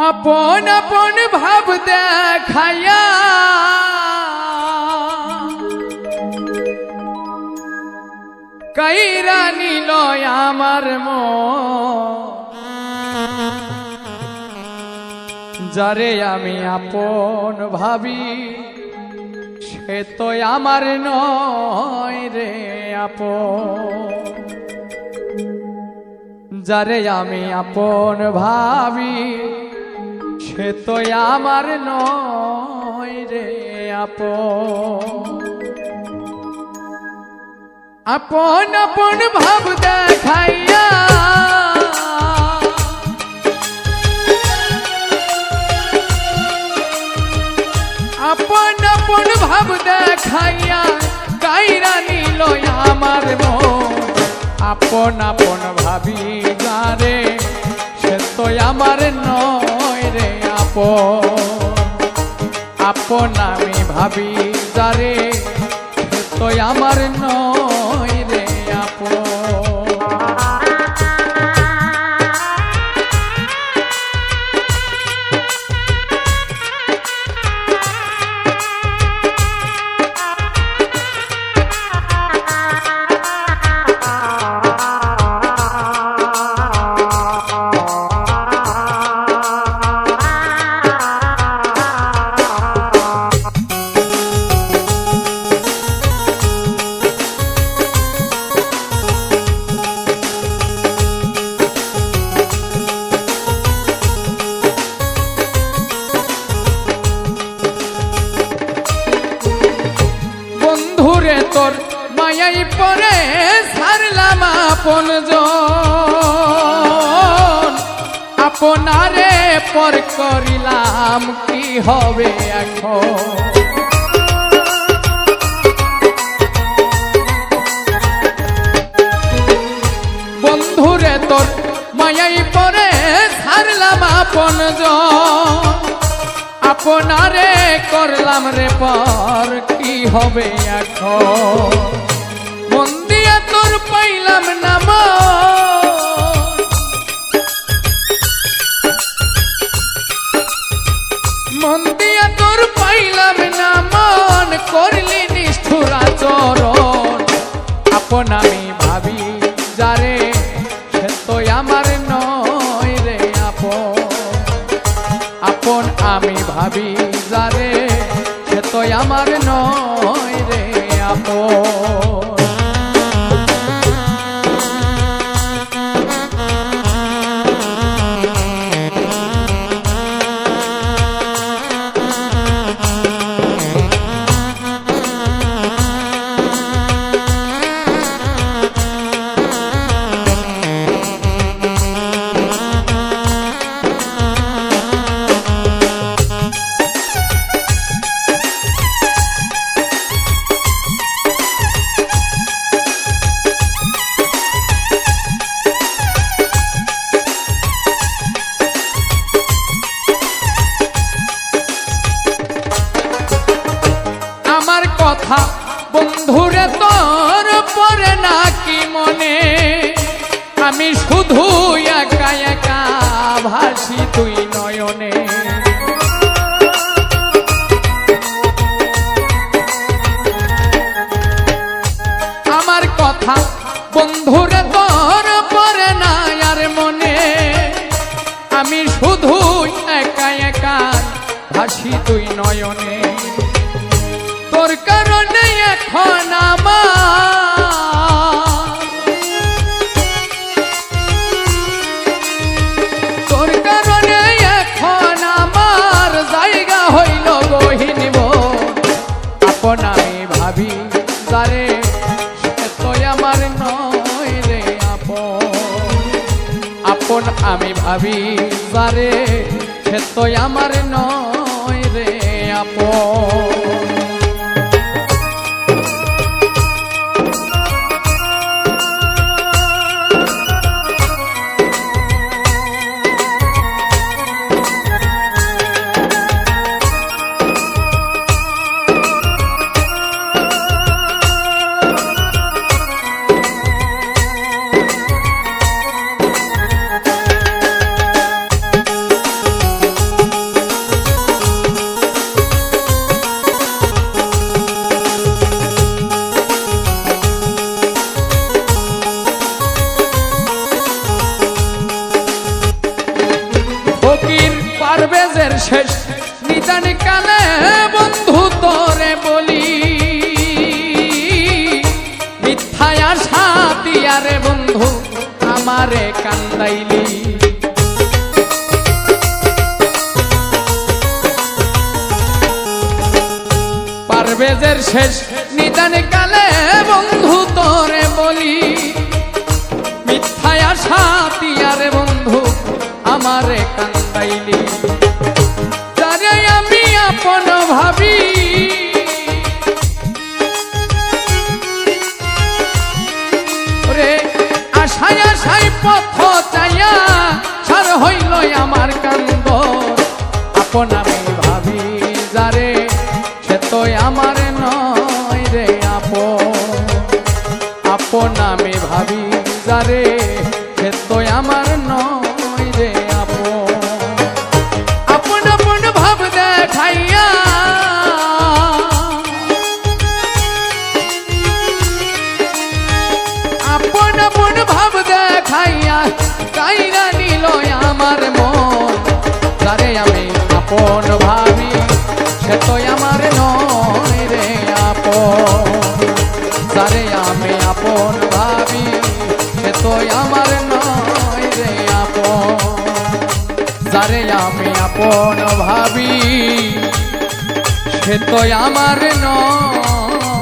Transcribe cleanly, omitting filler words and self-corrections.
আপন আপন ভাব দেখাইয়া কাইরা নিল আমার মন, যারে আমি আপন ভাবি সে তো আমার নয় রে আপন। যারে আমি আপন ভাবি সে তো আমার নয় রে আপন। আপন আপন ভাব দেখাইয়া আপন আপন ভাব দেখাইয়া কাইরা নিল আমার মন। আপন আপন ভাবি যারে সে তো আমার নয় রে আপন। আপন আমি ভাবি যারে সে তো আমার নয় রে আপন। তোর মায়াই পরে সারলাম আপন জন, আপনারে পর করিলাম কি হবে এখন। বন্ধুরে তোর মায়াই পরে সারলাম আপন জন, আপনারে করলাম রে পর কি হবে এখন। মন দিয়া তোর পাইলাম না মন দিয়া তোর পাইলাম না মন, করলি নিষ্ঠুর আচরণ। আপন আমি ভাবি যারে সে তো আমার নয় রে আপন। আপন আমি ভাবি যারে সে তো আমার নয় রে আপন। কথা বন্ধুরে তোর পরে নাকি মনে, আমি শুধু একা একা ভাসি তুই নয়নে। আমার কথা বন্ধুরে তোর পরে না আর মনে, আমি শুধু একা একা ভাসি তুই নয়নে। তোর কারণে এখন তোর কারণে এখন আমার জায়গা হইল গহীন মন। আপন আমি ভাবি যারে সে তো আমার নয় রে আপন। আপন আমি ভাবি যারে সে তো আমার নয় রে আপন। কান্দাইলি। পারভেজের শেষ নিদান কালে বন্ধু তোরে বলি, মিথ্যায় আশা তিয়ারে বন্ধু আমারে কান্দাইলি। যারে আমি আপন ভাবি রে, আশায় আশায় পথ চাইয়া সার হইল আমার কান্দ। আপন আমি ভাবি যারে সে তো আমার নয় রে আপন। আপন আমি ভাবি যারে সে তো আমার নয় রে আপন। আপন আপন ভাব দেখাইয়া আপন আপন ভাব দেখাইয়া কাইরা নিল আমার মন। যারে আমি আপন ভাবি সে তো আমার নয় রে আপন। যারে আমি আপন ভাবি সে তো আমার নয় রে আপন। যারে আমি আপন ভাবি সে তো আমার নয়।